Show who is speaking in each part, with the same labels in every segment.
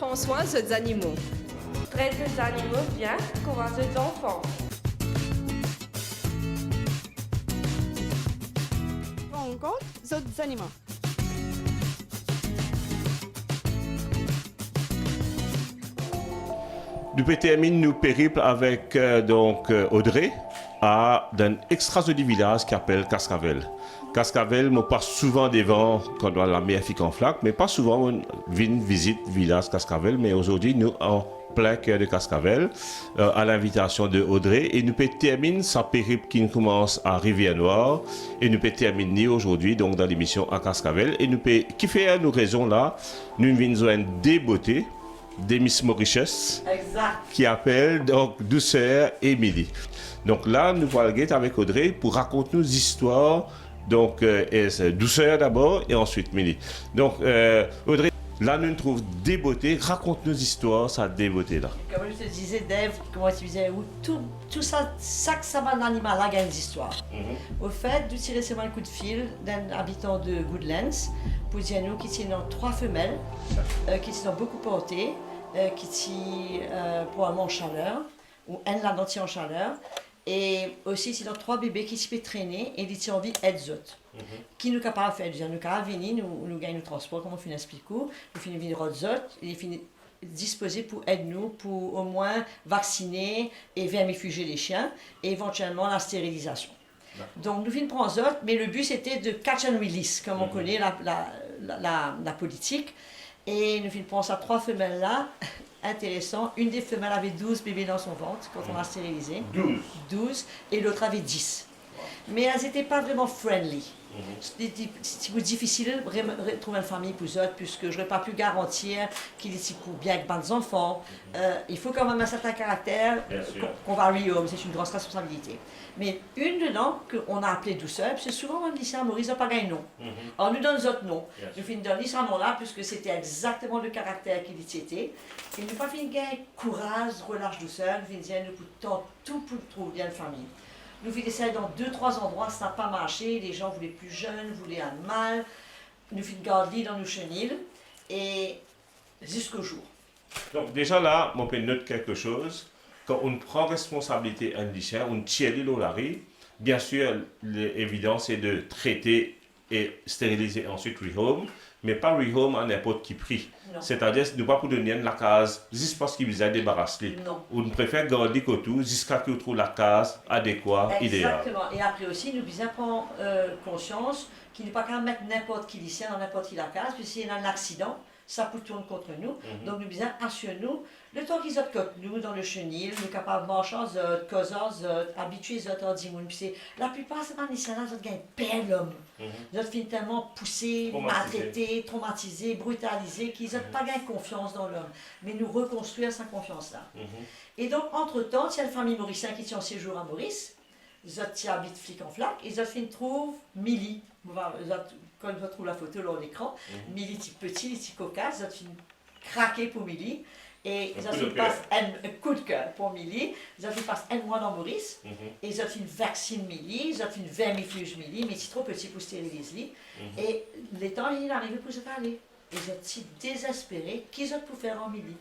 Speaker 1: prend soin des animaux.
Speaker 2: Traite les animaux bien, courage les enfants.
Speaker 3: Prends compte des animaux.
Speaker 4: Nous terminons nos périples avec Audrey à un extra du village qui s'appelle Cascavel. Cascavel, on passe souvent devant quand on a la mer en flaque, mais pas souvent on vient visiter le village Cascavel. Mais aujourd'hui, nous en plein cœur de Cascavel, à l'invitation de Audrey, et nous terminer sa périple qui commence à Rivière-Noire, et nous terminer aujourd'hui donc dans l'émission à Cascavel, et nous qui fait nous raison là, nous venons des beautés des Miss Mauritius qui appelle donc Douceur et Émilie. Donc là, nous allons avec Audrey pour raconter nos histoires. Donc, Douceur d'abord et ensuite Émilie. Donc, Audrey, là, nous trouvons des beautés. Raconte nos histoires, ça des beautés là.
Speaker 5: Comme je te disais, Dave, comment tu disais, tout ça, ça va dans l'animal là, il y a une histoire. Au fait, nous tirons seulement un coup de fil d'un habitant de Goodlands pour dire nous qui sont trois femelles, qui sont beaucoup portées, qui sont probablement en chaleur, ou un là dentier en chaleur, et aussi c'est trois bébés qui se peuvent traîner et qui ont envie d'être autres. Qui nous capables de faire, nous sommes venus, nous gagnons le transport, comme on fait expliquer, nous finissons venir aux autres, et finissons disposés pour aider nous, pour au moins vacciner et vermifuger les chiens, et éventuellement la stérilisation. Donc nous finissons prendre aux autres, mais le but c'était de catch and release, comme on connaît la politique. Et nous finissons prendre ces trois femelles-là, intéressant. Une des femelles avait 12 bébés dans son ventre quand on l'a stérilisé. 12 et l'autre avait 10. Mais elles n'étaient pas vraiment friendly. C'était difficile de trouver une famille pour eux, puisque je n'aurais pas pu garantir qu'ils étaient pour bien avec des enfants. Il faut quand même un certain caractère qu'on va re-home, c'est une grosse responsabilité. Mais une dedans, qu'on a appelée Douceur, parce que souvent on dit ça, Maurice n'a pas gagné nom. Alors nous donnons autres noms. Nous finissons de donner ce nom-là, puisque c'était exactement le caractère qu'il était. Et nous pas fini de gagner courage, relâche douceur, nous finissons de nous tout pour trouver bien une famille. Nous avons essayé dans 2-3 endroits, ça n'a pas marché. Les gens voulaient plus jeunes, voulaient un mâle. Nous avons gardé dans nos chenilles et jusqu'au jour.
Speaker 4: Donc déjà là, on peut noter quelque chose. Quand on prend responsabilité un chien, on tire l'olari. Bien sûr, l'évidence est de traiter et stériliser ensuite rehome, mais pas rehome à n'importe qui prix. C'est-à-dire, ne pas pour donner la case juste parce qu'il vous a débarrassé. On préfère garder tout jusqu'à ce qu'on trouve la case adéquate, idéale.
Speaker 5: Exactement. Et après aussi, nous devons prendre conscience qu'il n'est pas qu'à mettre n'importe qui lycéen dans n'importe qui la case, puis s'il y a un accident, ça peut tourner contre nous. Donc nous devons assurer nous, le temps qu'ils ont contre nous dans le chenil, nous sommes capables de marcher en zot, causer en zot, habituer zot en dimoun. La plupart de ces lycéens-là, ils ont gagné père l'homme. Ils ont fini tellement poussés, maltraités, traumatisés, brutalisés, qu'ils n'ont pas gagné confiance dans l'homme. Mais nous reconstruire sa confiance-là. Et donc, entre-temps, il y a une famille mauricienne qui est en séjour à Maurice. Ils ont habitent flic en flac. Ils ont fini trouver Milly. Quand on trouve la photo là à l'écran, Milly est petit, il est cocasse. Ils ont fini craquer pour Milly. Et ils ont fait un coup de cœur pour Milly. Ils ont fait passer un mois dans Maurice. Et ils ont fait une vaccine Milly. Ils ont fait une vermifuge Milly. Mais c'est trop petit pour stériliser. Et les temps, il arrive pour se parler. Ils ont désespérés qu'ils ont pu faire en Milly.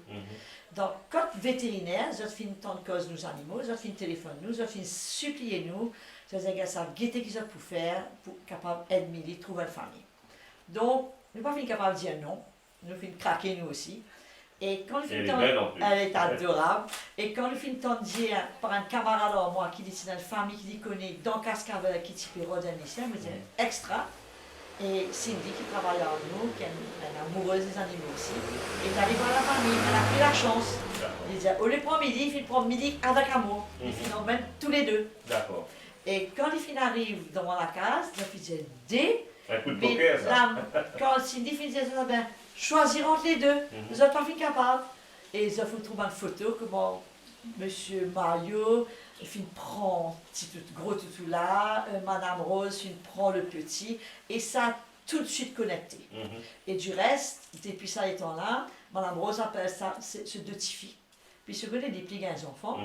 Speaker 5: Donc, quand vétérinaire, ils ont fait une temps de cause nos animaux, ils ont fait une téléphone nous, ils ont fait supplier nous. Ils ont savent guetter qu'ils ont pu faire pour capable d'aider Milly, trouver une famille. Donc, nous n'avons pas fini capable de dire non. Nous finissons craquer nous aussi. Et quand elle est adorable. Et quand nous finissons de dire par un camarade à moi qui est dans une famille qui connaît dans Cascavel, qui est typé Rodanicien, je me dis extra. Et Cindy qui travaille avec nous, qui est une amoureuse des animaux aussi, est arrivée à la famille, elle a pris la chance. Il disait, au lieu de prendre Milly, il faut prendre Milly avec amour. Ils finissent même tous les deux.
Speaker 4: D'accord.
Speaker 5: Et quand les filles arrivent dans la case, ils disaient des.
Speaker 4: Un coup de poker, ça.
Speaker 5: Quand Cindy disait ça, ben, choisir entre les deux. Vous n'êtes pas capables. Et ils ont trouvé une photo, comment Monsieur Mario, il prend petit gros toutou là, Madame Rose, il prend le petit, et ça a tout de suite connecté. Et du reste, depuis ça étant là, Madame Rose appelle ça, c'est deux petits filles. Puis ce côté des petits les enfants,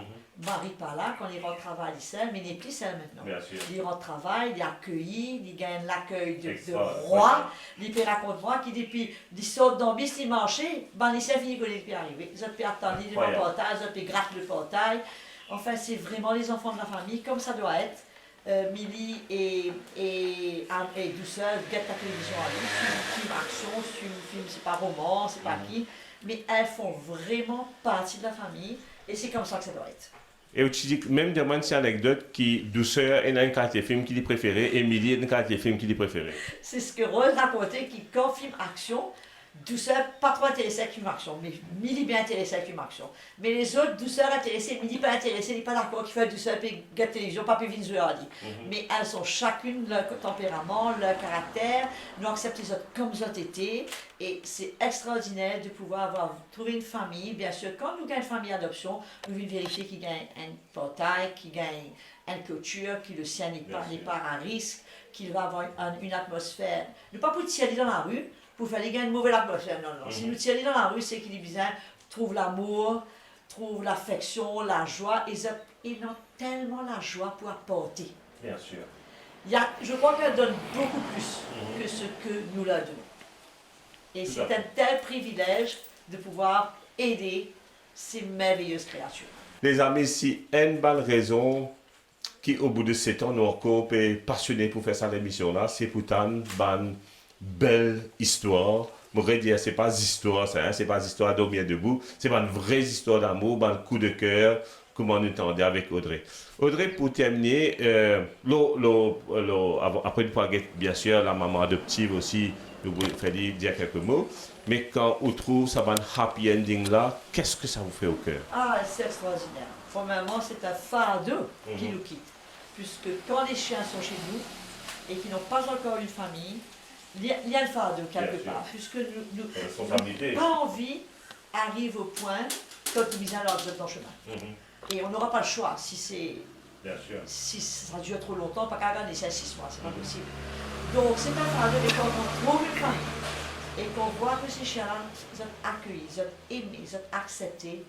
Speaker 5: Marie pas là, quand ils rentrent au travail, ils savent, mais les petits savent maintenant.
Speaker 4: Bien sûr.
Speaker 5: Ils rentrent au travail, ils accueillis, ils gagnent l'accueil de
Speaker 4: Extra,
Speaker 5: roi. Ils peuvent raconter moi qui depuis, ils sortent dans le bis, ils marchent, ben ils savent fini que les arriver. Ils ont pu attendre, ils vont portail, ils ont pu gratter le portail. Enfin, c'est vraiment les enfants de la famille, comme ça doit être. Milly et Douceur guettent la télévision à lui, film action, film, c'est pas roman, c'est pas qui, mais elles font vraiment partie de la famille et c'est comme ça que ça doit être.
Speaker 4: Et tu dis que même des moments, c'est une anecdote qui, Douceur, est un quartier film qui est préféré, Émilie est un quartier film qui est préféré.
Speaker 5: C'est ce que Rose racontait, qui quand film action, Douceur pas trop intéressée avec film action, mais Milly bien intéressée avec film action. Mais les autres, Douceur intéressée, Milly pas intéressée, n'est pas d'accord qu'il fait Douceur et la télévision, pas plus Vinzuer dit. Mais elles ont chacune leur tempérament, leur caractère, nous acceptons les autres comme ils ont été, et c'est extraordinaire de pouvoir trouver une famille. Bien sûr, quand nous gagnons une famille d'adoption, nous voulons vérifier qu'il gagne un portail, qu'il gagne une clôture, que le sien n'est pas à risque, qu'il va avoir une atmosphère. Ne pas pour tirer dans la rue, pour faire une mauvaise atmosphère. Non, non. Si nous tirons dans la rue, c'est qu'il est bien, trouve l'amour, trouve l'affection, la joie. Ils ont tellement la joie pour apporter.
Speaker 4: Bien sûr.
Speaker 5: Je crois qu'elle donne beaucoup plus que ce que nous leur donnons. Et c'est un tel privilège de pouvoir aider ces merveilleuses créatures.
Speaker 4: Les amis, si une bonne raison qui, au bout de 7 ans, nous encore passionnés pour faire ça l'émission-là, c'est pour une belle histoire. Je voudrais dire, c'est pas histoire, ça, hein, c'est pas histoire d'homme bien debout, c'est pas une vraie histoire d'amour, un coup de cœur, comme on entendait avec Audrey. Audrey, pour terminer, après nous parler, bien sûr, la maman adoptive aussi, nous voulons faire dire quelques mots, mais quand on trouve ça, un happy ending là, qu'est-ce que ça vous fait au cœur?
Speaker 5: Ah, c'est extraordinaire. Premièrement, c'est un fardeau qui nous quitte. Puisque quand les chiens sont chez nous et qu'ils n'ont pas encore une famille, il y a le fardeau quelque part. Puisque nous n'avons pas envie arrive au point quand nous misons leur dans le chemin. Et on n'aura pas le choix si ça dure trop longtemps, pas qu'à garder 6 mois, c'est pas possible. Donc c'est un fardeau, mais quand on trouve une famille et qu'on voit que ces chiens-là sont accueillis, sont aimés, sont acceptés,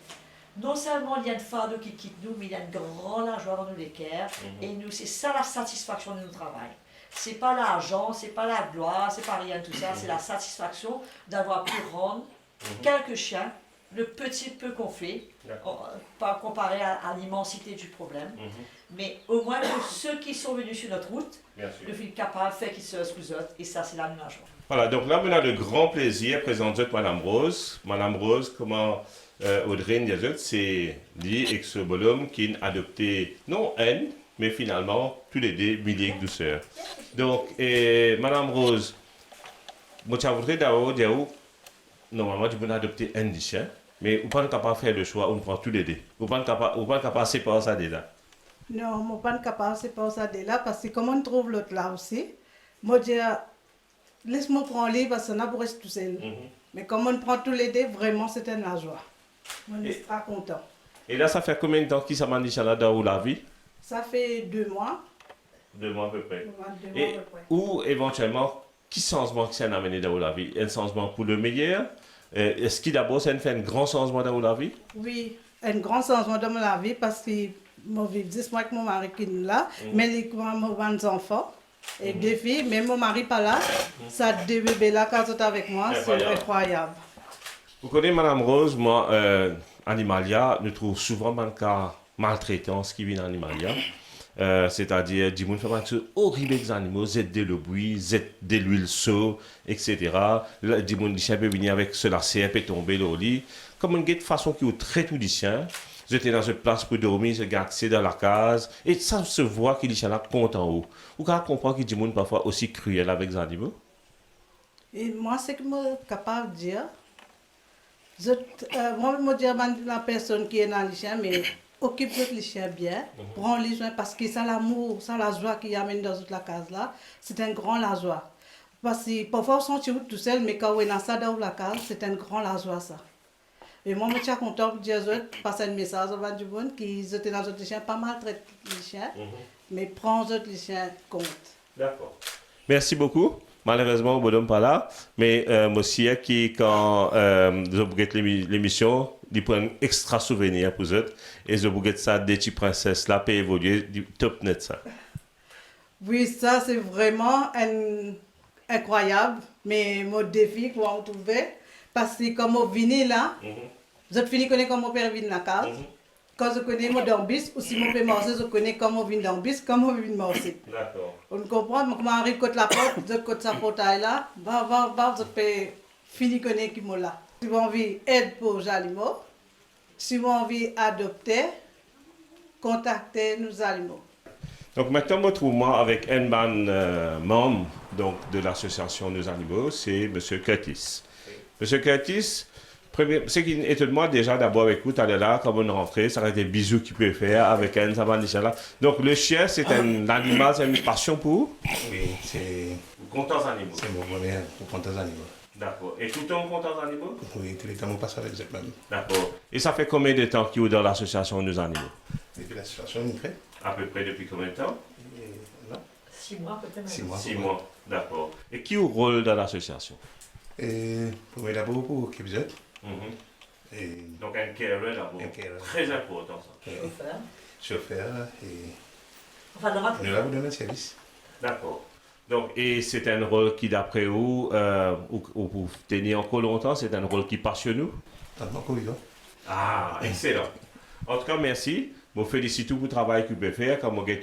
Speaker 5: non seulement il y a une fardeau qui quitte nous, mais il y a une grande joie dans nos équerres. Et nous, c'est ça la satisfaction de notre travail. C'est pas l'argent, c'est pas la gloire, c'est pas rien de tout ça, c'est la satisfaction d'avoir pu rendre quelques chiens, le petit peu qu'on fait, pas comparé à l'immensité du problème, mais au moins que ceux qui sont venus sur notre route, nous sommes capables de faire qu'ils se excusent, et ça, c'est la joie.
Speaker 4: Voilà, donc là, on a le grand plaisir de présenter Madame Rose. Madame Rose, comment Audrey Ndiazot, c'est dit avec ce bonhomme qui a adopté, non elle, mais finalement, tous les deux, Milly et Douceur. Donc, Madame Rose, moi, je voudrais d'abord dire, normalement, tu peux adopter un des chiens, mais vous n'êtes pas capable de faire le choix, on prend tous les deux. Vous n'êtes pas capable de séparer ça déjà.
Speaker 1: Non, je ne suis pas capable de séparer ça déjà, parce que comme on trouve l'autre là aussi, moi, je dis, laisse-moi prendre lui parce qu'on a pour rester tout seul. Mais comme on prend tous les deux, vraiment, c'était une joie. On est très content.
Speaker 4: Et là, ça fait combien de temps qu'il s'est mandigé dans la vie?
Speaker 1: Ça fait 2 mois.
Speaker 4: 2 mois à peu près.
Speaker 1: 2 mois
Speaker 4: Et
Speaker 1: à peu près.
Speaker 4: ou éventuellement, qui changement que ça a amené dans la vie? Un changement pour le meilleur? Est-ce qu'il d'abord ça fait un grand changement dans la vie?
Speaker 1: Oui, un grand changement dans ma vie parce que je vis 10 mois avec mon mari qui est là, mais il y a des enfants. Et 2 filles, même mon mari pas là, ça 2 bébés là quand ils avec moi, c'est incroyable.
Speaker 4: Vous connaissez Madame Rose, moi, Animalia, nous trouve souvent dans le cas maltraitance qui vient d'Animalia. C'est-à-dire, du monde fait un truc horrible des animaux, z'aider le bruit, z'aider l'huile saut, etc. Du monde du chien peut venir avec cela, c'est peut tomber au lit. Comme une façon qui est très tout du chien. J'étais dans une place pour dormir, je accès dans la case, et ça se voit qu'il est là compte en haut. Vous pouvez comprendre qu'il y a des gens parfois aussi cruels avec les animaux?
Speaker 1: Et moi, c'est que je suis capable de dire, moi, je dis à la personne qui est dans le chien, mais occupe les chiens bien, prends les soins, parce que c'est l'amour, c'est la joie qui amène dans toute la case là, c'est un grand la joie. Parce que parfois on se sent tout seul, mais quand on est dans ça dans la case, c'est un grand la joie ça. Et moi, je suis content de dire passer un message au du monde qui étaient dans les chiens, pas maltraiter les chiens, mais prendre les chiens compte.
Speaker 4: D'accord. Merci beaucoup. Malheureusement, le bonhomme pas là, mais moi aussi, qui, quand j'objecte l'émission, ils prennent extra souvenir pour eux. Et je vous ça, des petites princesses là, pour évoluer, du top net ça.
Speaker 1: Oui, ça c'est vraiment incroyable, mais mon défi pour en trouver, parce que comme on vient là, je finis connaître comment mon père vient la case. Quand je connais mon dambis, ou si mon père marche, je connais comment on vient dambis, comment on vient marcher.
Speaker 4: D'accord.
Speaker 1: On comprend, mais comment on arrive côté la porte, je côté sa portail là, je peux finir connaître qui m'a là. Si vous avez envie d'aide pour les animaux, si vous avez envie d'adopter, contactez nos animaux.
Speaker 4: Donc maintenant, retrouvons avec un membre donc, de l'association Nos Animaux, c'est M. Curtis. M. Curtis, ce qui étonne déjà d'abord avec vous, tu allais là, comme on rentrait, ça aurait été des bisous qu'il peut faire avec un, ça va là. Donc le chien, c'est un animal, c'est une passion pour vous?
Speaker 6: Oui, c'est
Speaker 4: Contents animaux.
Speaker 6: c'est mon premier pour compter les animaux.
Speaker 4: D'accord. Et tout le temps contents animaux?
Speaker 6: Oui, tous les temps, on passe avec les mêmes.
Speaker 4: D'accord. Et ça fait combien de temps qu'il est dans l'association Nos Animaux?
Speaker 6: Depuis la situation, on fait.
Speaker 4: À peu près depuis combien de temps?
Speaker 6: Et là,
Speaker 5: 6 mois peut-être.
Speaker 6: 6 mois.
Speaker 4: 6 mois. D'accord. Et qui a le rôle dans l'association?
Speaker 6: Et pour moi, d'abord, pour Kipzet. Et
Speaker 4: Donc un carer d'abord.
Speaker 6: Un carer.
Speaker 4: Très important ça.
Speaker 6: chauffeur. Et
Speaker 5: Enfin, le rapport.
Speaker 6: nous là, vous donnez le service.
Speaker 4: D'accord. Donc, et c'est un rôle qui, d'après vous, ou pour tenir encore longtemps, c'est un rôle qui passionne nous?
Speaker 6: Tant qu'on vivant.
Speaker 4: Ah, excellent. En tout cas, merci. Je félicite pour le travail que vous pouvez faire, comme vous avez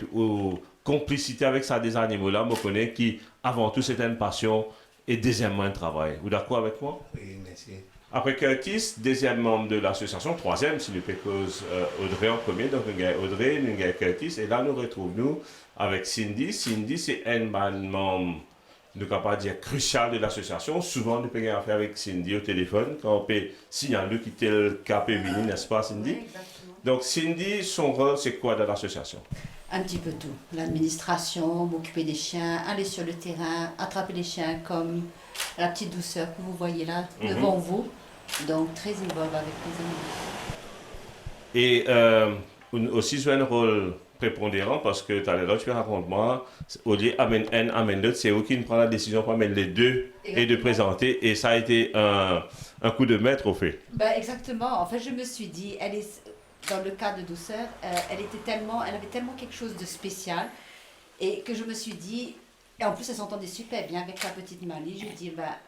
Speaker 4: complicité avec ça des animaux là, je connais qui, avant tout, c'est une passion et deuxièmement, un travail. Vous êtes d'accord avec moi?
Speaker 6: Oui, merci.
Speaker 4: Après Curtis, deuxième membre de l'association, troisième, si nous cause Audrey en premier, donc nous avons Audrey, nous avons Curtis, et là nous retrouvons avec Cindy. Cindy, c'est un membre, nous ne pouvons pas dire crucial de l'association. Souvent, nous pouvons faire avec Cindy au téléphone, quand on peut signaler qui tel cas peut venir, n'est-ce pas Cindy?
Speaker 7: Oui, exactement.
Speaker 4: Donc Cindy, son rôle, c'est quoi dans l'association?
Speaker 7: Un petit peu tout. L'administration, m'occuper des chiens, aller sur le terrain, attraper les chiens comme la petite douceur que vous voyez là devant vous. Donc très involve avec les animaux.
Speaker 4: Et aussi jouer un rôle prépondérant parce que tout à l'heure tu racontes moi, au lieu amène un, amène l'autre, c'est eux qui prend la décision pour amener les deux et de présenter. Et ça a été un coup de maître au fait.
Speaker 7: Ben, exactement. En fait, je me suis dit, elle est, dans le cas de douceur, elle avait tellement quelque chose de spécial et que je me suis dit, et en plus elle s'entendait super bien avec la petite Mali.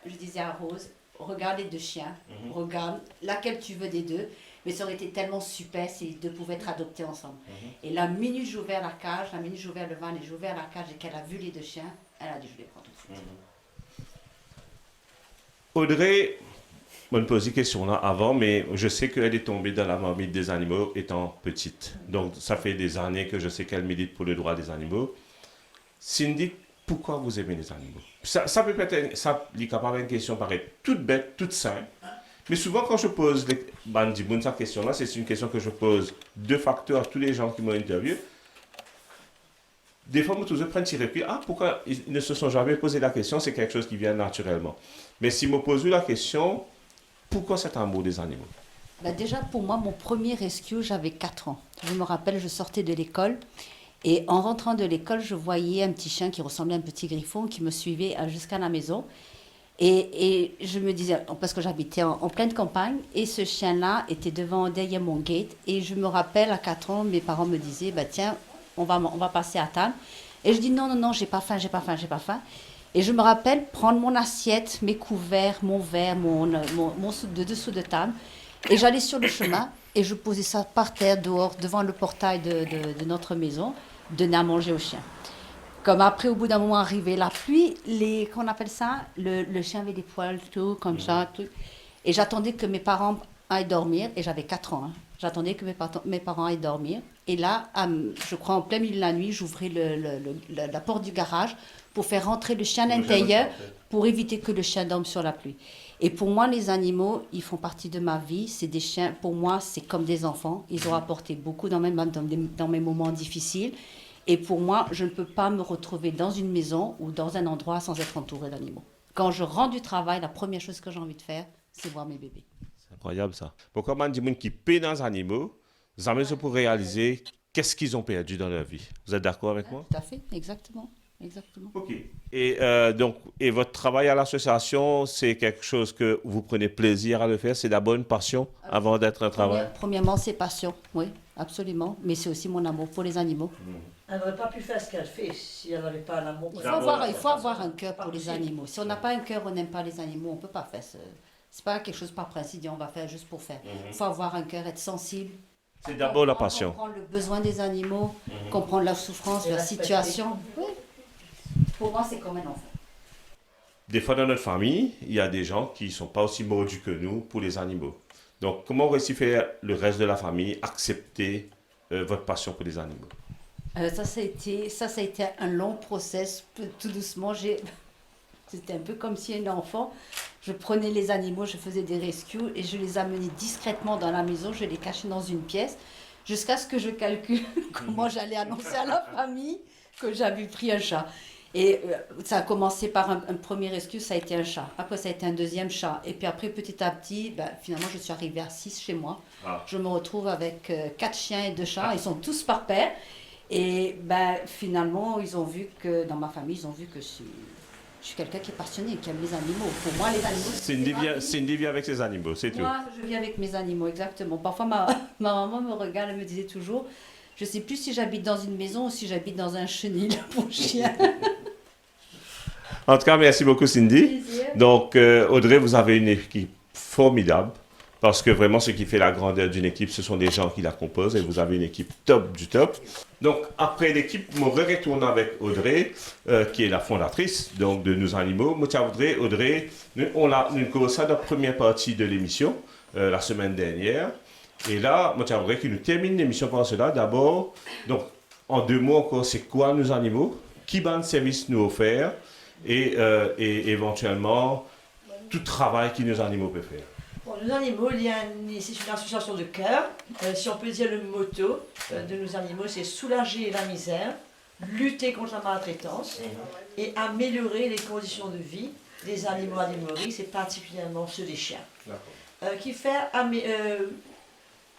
Speaker 7: Je disais à Rose, regarde les deux chiens, regarde laquelle tu veux des deux. Mais ça aurait été tellement super si les deux pouvaient être adoptés ensemble. Et la minute j'ai ouvert la cage, la minute j'ai ouvert le van et j'ai ouvert la cage et qu'elle a vu les deux chiens, elle a dit je les prends tout de suite.
Speaker 4: Audrey, on me pose une question là avant, mais je sais qu'elle est tombée dans la marmite des animaux étant petite. Donc ça fait des années que je sais qu'elle milite pour le droit des animaux. Cindy, pourquoi vous aimez les animaux? Ça peut être, ça est capable une question paraître toute bête, toute simple. Mais souvent, quand je pose cette question-là, c'est une question que je pose de facto à tous les gens qui m'ont interviewé. Des fois, moi, tous prennent un recul. Ah, pourquoi ils ne se sont jamais posé la question? C'est quelque chose qui vient naturellement. Mais si me pose la question, pourquoi cet amour des animaux?
Speaker 7: Ben déjà, pour moi, mon premier rescue, j'avais 4 ans. Je me rappelle, je sortais de l'école. Et en rentrant de l'école, je voyais un petit chien qui ressemblait à un petit griffon qui me suivait jusqu'à la maison. Et je me disais, parce que j'habitais en pleine campagne, et ce chien-là était derrière mon gate. Et je me rappelle, à 4 ans, mes parents me disaient, bah, tiens, on va passer à table. Et je dis, non, j'ai pas faim. Et je me rappelle prendre mon assiette, mes couverts, mon verre, mon de dessous de table. Et j'allais sur le chemin, et je posais ça par terre, dehors, devant le portail de notre maison, donner à manger au chien. Comme après, au bout d'un moment, arrivait la pluie, qu'on appelle ça, le chien avait des poils, tout, comme ça, tout. Et j'attendais que mes parents aillent dormir, et j'avais 4 ans, hein. J'attendais que mes parents aillent dormir. Et là, je crois en plein milieu de la nuit, j'ouvrais la porte du garage pour faire rentrer le chien à l'intérieur, pour éviter que le chien dorme sur la pluie. Et pour moi, les animaux, ils font partie de ma vie. C'est des chiens, pour moi, c'est comme des enfants. Ils ont apporté beaucoup dans mes moments difficiles. Et pour moi, je ne peux pas me retrouver dans une maison ou dans un endroit sans être entourée d'animaux. Quand je rentre du travail, la première chose que j'ai envie de faire, c'est voir mes bébés.
Speaker 4: C'est incroyable ça. Pourquoi on dit qui paient dans les animaux, jamais pour réaliser qu'est-ce qu'ils ont perdu dans leur vie. Vous êtes d'accord avec moi?
Speaker 7: Tout à fait, exactement. exactement.
Speaker 4: Ok. Et donc, et votre travail à l'association, c'est quelque chose que vous prenez plaisir à le faire? C'est d'abord une passion avant d'être un travail?
Speaker 7: Premièrement, c'est passion, oui, absolument. Mais c'est aussi mon amour pour les animaux.
Speaker 5: Elle n'aurait pas pu faire ce qu'elle fait si elle n'avait pas l'amour.
Speaker 7: Il faut avoir un cœur pour les animaux. Si on n'a pas un cœur, on n'aime pas les animaux, on ne peut pas faire ça. C'est pas quelque chose par principe, on va faire juste pour faire. Il faut avoir un cœur, être sensible.
Speaker 4: C'est d'abord la passion.
Speaker 7: Comprendre le besoin des animaux, comprendre leur souffrance,
Speaker 5: Et
Speaker 7: leur
Speaker 5: respecter.
Speaker 7: situation. Oui. Pour moi, c'est comme un enfant.
Speaker 4: Des fois dans notre famille, il y a des gens qui ne sont pas aussi mordus que nous pour les animaux. Donc, comment réussir le reste de la famille accepter votre passion pour les animaux?
Speaker 7: Ça a été un long process, tout doucement. C'était un peu comme si un enfant, je prenais les animaux, je faisais des rescues et je les amenais discrètement dans la maison, je les cachais dans une pièce, jusqu'à ce que je calcule comment j'allais annoncer à la famille que j'avais pris un chat. Et ça a commencé par un premier rescue, ça a été un chat. Après, ça a été un deuxième chat. Et puis après, petit à petit, finalement, je suis arrivée à 6 chez moi. Ah. Je me retrouve avec 4 chiens et 2 chats. Ils sont tous par paire. Et finalement, ils ont vu que, dans ma famille, ils ont vu que je suis quelqu'un qui est passionné, qui aime les animaux. Pour moi, les animaux...
Speaker 4: Cindy vit avec ses animaux, c'est tout.
Speaker 7: Moi, je vis avec mes animaux, exactement. Parfois, ma maman me regarde, elle me disait toujours, je ne sais plus si j'habite dans une maison ou si j'habite dans un chenil pour chien.
Speaker 4: En tout cas, merci beaucoup Cindy.
Speaker 7: Plaisir.
Speaker 4: Donc, Audrey, vous avez une équipe formidable. Parce que vraiment, ce qui fait la grandeur d'une équipe, ce sont des gens qui la composent et vous avez une équipe top du top. Donc, après l'équipe, je retourne avec Audrey, qui est la fondatrice donc, de Nous Animaux. Audrey, nous avons commencé notre première partie de l'émission la semaine dernière. Et là, Audrey qui nous termine l'émission par cela. D'abord, donc, en 2 mots encore, c'est quoi Nous Animaux? Qui va de service nous offert? Et éventuellement, tout travail que Nos Animaux peut faire.
Speaker 5: Bon, Nos Animaux, c'est une association de cœur. Si on peut dire le motto de Nos Animaux, c'est soulager la misère, lutter contre la maltraitance et améliorer les conditions de vie des animaux animaliers, et particulièrement ceux des chiens. Qui fait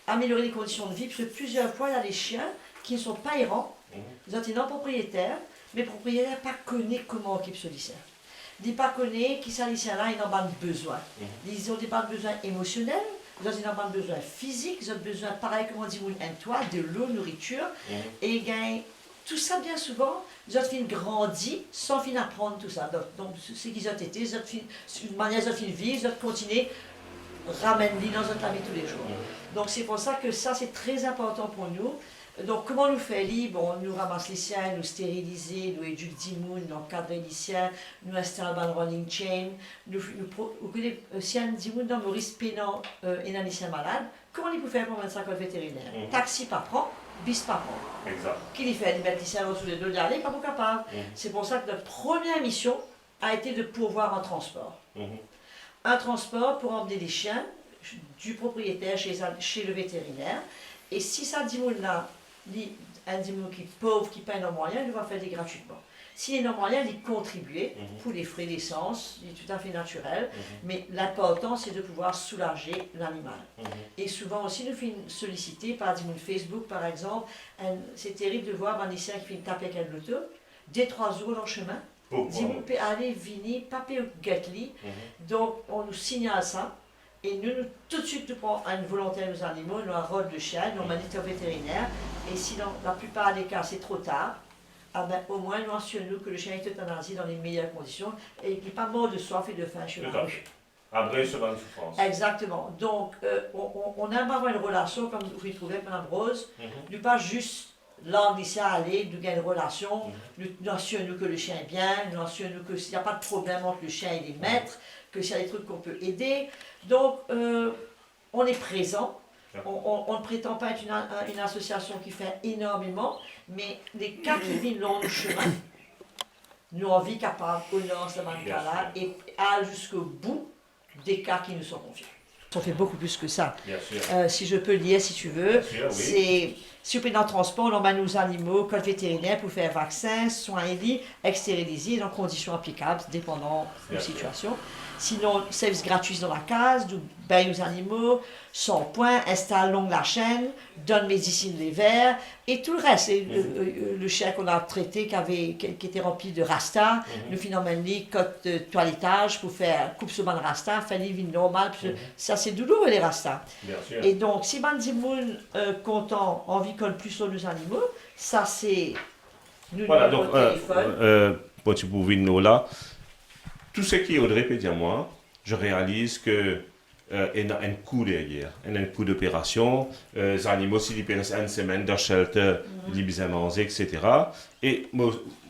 Speaker 5: améliorer les conditions de vie, parce que plusieurs fois, il y a des chiens qui ne sont pas errants, ils ont non propriétaires, mais propriétaires pas connaissent comment occuper ce lycée. Ils ne pas connaissent qui ça lycée là, ils n'ont pas besoin. Ils ont des besoins émotionnels, ils ont des besoins physiques, ils ont besoin, pareil comme on dit, un toit, de l'eau, nourriture, et tout ça bien souvent, ils ont grandi sans fin apprendre tout ça. Donc ce qu'ils ont été, ils ont une manière de vivre, ils ont continué ramène-les dans notre vie tous les jours. Donc c'est pour ça que ça c'est très important pour nous. Donc comment nous fait bon, nous ramasse les siens, nous stériliser, nous éduquer les mounes, nous encadrer les siens, nous installer un running chain, nous siens des mounes dans Maurice Pénan et dans les siens malades. Comment ils peuvent faire pour 25 ans vétérinaire? Taxi pas prend, bis pas prend. Exact. Qui les fait? Ils mettent les siens sous les deux d'aller, pas pour capable. C'est pour ça que notre première mission a été de pourvoir un transport. Un transport pour emmener les chiens du propriétaire chez le vétérinaire. Et si ça dit là, un dimon qui est pauvre, qui paye nos moyens, il va faire des gratuitement. S'il est nos moyens, il contribuer pour les frais d'essence, il est tout à fait naturel. Mais l'important, c'est de pouvoir soulager l'animal. Et souvent aussi, nous faisons solliciter par Facebook, par exemple. C'est terrible de voir un lycéen qui fait une tape avec un auto, dès 3 jours dans le chemin. Dimon peut aller, venir, papier ou gatli. Donc, on nous signale ça. Et nous, tout de suite, nous prenons une volontaire aux animaux, nous avons un rôle de chien, nous avons un au vétérinaire. Et si dans la plupart des cas, c'est trop tard, au moins, nous assurons que le chien est euthanasié dans les meilleures conditions et qu'il n'est pas mort de soif et de faim chez nous.
Speaker 4: Après, ce sera une souffrance.
Speaker 5: Exactement. Donc, on aime avoir une relation, comme vous trouvez avec Mme Rose, nous pas juste l'enlisser à aller, nous gagner une relation, nous assurons que le chien est bien, nous assurons que s'il n'y a pas de problème entre le chien et les maîtres, que s'il y a des trucs qu'on peut aider. Donc, on est présent. On ne prétend pas être une association qui fait énormément, mais les cas qui viennent long du chemin, nous avons envie capable, on lance la mancala et aller jusqu'au bout des cas qui nous sont confiés. On fait beaucoup plus que ça. Si je peux le dire, si tu veux, Si vous prenez dans le transport, on emmène nos animaux, code vétérinaire pour faire vaccin, soins et stériliser dans conditions applicables, dépendant de la situation. Sinon, service gratuit dans la case, nous bain aux animaux, sans point, installe longue la chaîne, donne médecine les verres, et tout le reste. Et le chien qu'on a traité, qui était rempli de rasta, nous finalement cote de toilettage pour faire coupe sur le rasta, faire les vignes normales, ça c'est douloureux les rastas. Et donc, si Bandimoun content, envie colle plus sur nos animaux, ça c'est nous
Speaker 4: Voilà,
Speaker 5: numéro
Speaker 4: donc,
Speaker 5: de téléphone.
Speaker 4: pour tu pouvais nous là, tout ce qui est Audrey peut dire moi, je réalise que il y a un coût derrière, il y a un coût d'opération, les animaux, s'ils passent une semaine dans le shelter, ils bien manger, etc. Et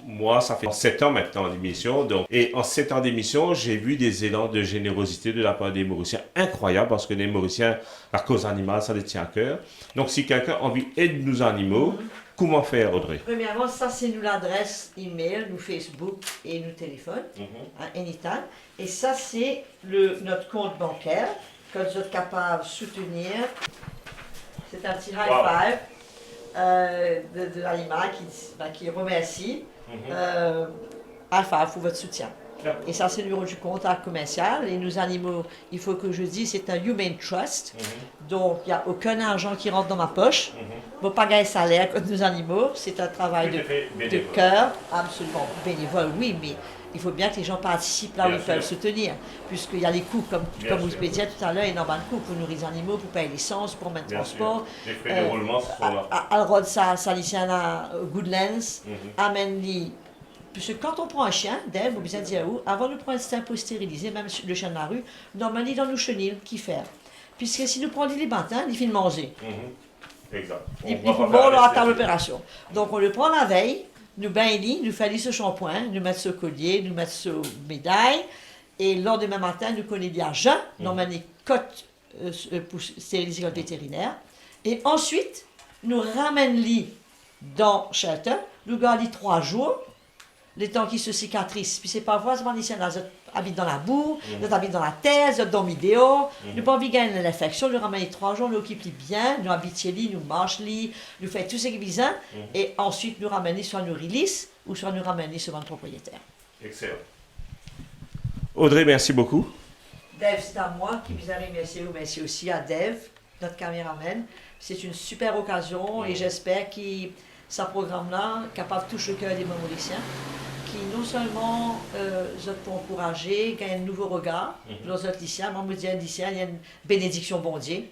Speaker 4: moi, ça fait 7 ans maintenant d'émission, et en 7 ans d'émission, j'ai vu des élans de générosité de la part des Mauriciens incroyables, parce que les Mauriciens, la cause animale, ça les tient à cœur. Donc, si quelqu'un a envie d'aider nos animaux, comment faire, Audrey?
Speaker 5: Premièrement, ça c'est nous l'adresse email, nous Facebook et nous téléphone, anytime. Et ça c'est notre compte bancaire que vous êtes capable de soutenir. C'est un petit high five de l'animal qui remercie. High five pour votre soutien. Et ça, c'est le numéro du compte commercial. Et nos animaux, il faut que je dise, c'est un Human Trust. Donc, il n'y a aucun argent qui rentre dans ma poche. Je ne vais pas gagner salaire comme nos animaux. C'est un travail de cœur, absolument bénévole, oui, mais il faut bien que les gens participent là où ils peuvent soutenir. Puisqu'il y a les coûts, comme vous le disiez tout à l'heure, il y a énormément de coûts pour nourrir les animaux, pour payer l'essence, pour mettre le transport.
Speaker 4: Les frais de roulement, ce sont là.
Speaker 5: Alrod, ça, à Goodlands, amène-les. Puisque quand on prend un chien, Dave, ou bien dire où, avant de prendre un stin pour stériliser, même le chien de la rue, normalement, dans nos chenilles, qui faire. Puisque si nous prenons les bâtins, il finit de manger.
Speaker 4: Exact.
Speaker 5: Il faut mort à table l'opération. Donc on le prend la veille, nous bain-lit, nous faisons ce shampoing, nous mettons ce collier, nous mettons ce médaille, et le lendemain matin, nous connaissons bien jeun, normalement, les cotes pour stériliser le vétérinaire. Et ensuite, nous ramènons-les dans le shelter, nous gardons 3 jours, le temps qu'ils se cicatrisent. Puis c'est pas forcément les chiens là, ils habitent dans la boue, ils habitent dans la terre, ils dorment dehors. Nous pas envie de gagner l'infection, nous ramener 3 jours, nous occupons bien, nous habitons les, nous marchons les, nous faisons tout ce qui est besoin, et ensuite nous ramener soit nous release, ou soit nous ramener sur le propriétaire.
Speaker 4: Excellent. Audrey, merci beaucoup.
Speaker 5: Dave, c'est à moi qui vous remercie, merci aussi à Dave, notre caméraman. C'est une super occasion et j'espère que ce programme-là est capable de toucher le cœur des Mauriciens, qui non seulement pour encourager, gagnent un nouveau regard dans les lycéens. Moi, je dis lycéen, il y a une bénédiction bon Dieu.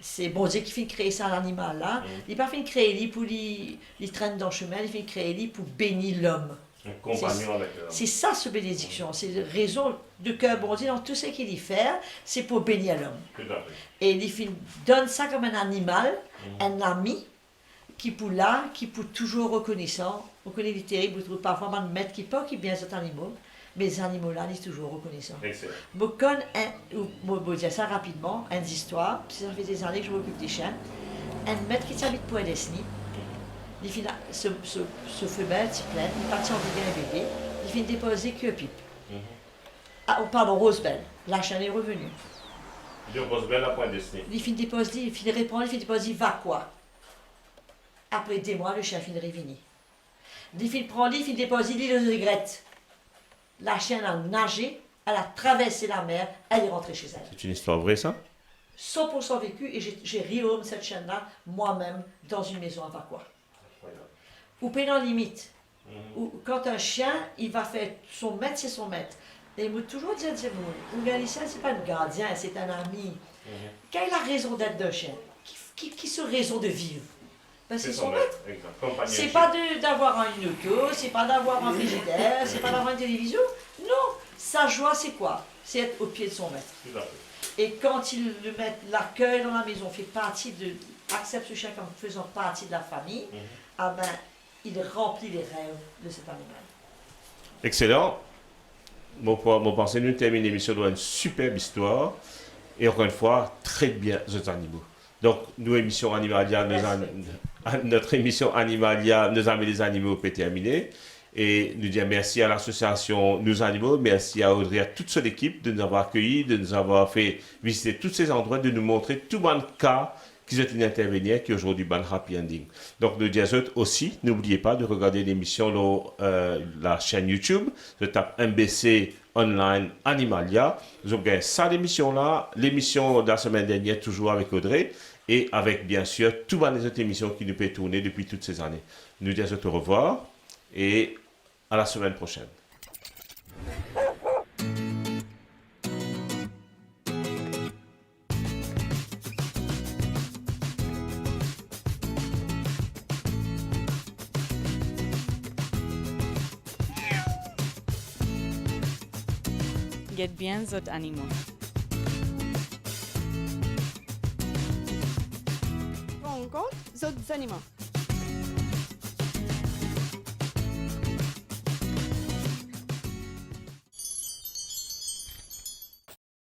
Speaker 5: C'est bon Dieu qui fait créer ça, l'animal-là. Il n'a pas fait créer lui pour les traîner dans le chemin, il fait créer lui pour bénir l'homme.
Speaker 4: Un compagnon avec l'homme.
Speaker 5: C'est ça, cette bénédiction. C'est la raison de cœur bon Dieu dans tout ce qu'il y fait, c'est pour bénir l'homme.
Speaker 4: Tout à fait.
Speaker 5: Et il donne ça comme un animal, un ami, qui pour là, qui pour toujours reconnaissant. On connaît les terribles, vous trouvez parfois un maître qui pas qui bien cet animal, mais les animaux-là, ils sont toujours reconnaissants.
Speaker 4: Excellent.
Speaker 5: Je connais, je vais dire ça rapidement, une histoire, ça fait des années que je m'occupe des chiens. Un maître qui s'habite pour Edesny, ce femelle, il est parti en vider un bébé, il vient déposer que pipe. Ah, pardon, Rosebell, la chienne est revenue.
Speaker 4: De Rosebell à Point Destiné.
Speaker 5: Il finit déposer, il finit répondre, il finit déposer, va quoi? Après des mois, le chien finit revenir. Il finit prendre, il finit déposer, il le regrette. La chienne a nagé, elle a traversé la mer, elle est rentrée chez elle.
Speaker 4: C'est une histoire vraie, ça?
Speaker 5: 100% vécu, et j'ai réhomme cette chienne-là, moi-même, dans une maison à Vacois. Ou pénal limite. Ou quand un chien, il va faire son maître, c'est son maître. Et il m'a toujours dit, un Galicien, c'est pas un gardien, c'est un ami. Quelle est la raison d'être d'un chien? Qui se raison de vivre? Ben, c'est son maître. C'est pas d'avoir une auto, c'est pas d'avoir un frigidaire, c'est pas d'avoir une télévision. Non, sa joie, c'est quoi? C'est être au pied de son maître. Et quand il le met, l'accueil dans la maison, fait partie de, accepte ce chien comme faisant partie de la famille, ah ben, il remplit les rêves de cet animal.
Speaker 4: Excellent. Mon pensée, nous terminons l'émission dans une superbe histoire. Et encore une fois, très bien les animaux. Donc, notre émission Animalia, Nos Amis des Animaux peut terminer. Et nous disons merci à l'association Nos Animaux, merci à Audrey, à toute son équipe de nous avoir accueillis, de nous avoir fait visiter tous ces endroits, de nous montrer tout le cas qui sont intervenir, qui aujourd'hui ban happy ending. Donc nous disons aussi, n'oubliez pas de regarder l'émission sur la chaîne YouTube. Je tape MBC Online Animalia. Vous avez ça l'émission là, l'émission de la semaine dernière toujours avec Audrey et avec bien sûr toutes les autres émissions qui nous peuvent tourner depuis toutes ces années. Nous disons au revoir et à la semaine prochaine.
Speaker 3: Get bien zot animaux. Rencontre zot animaux.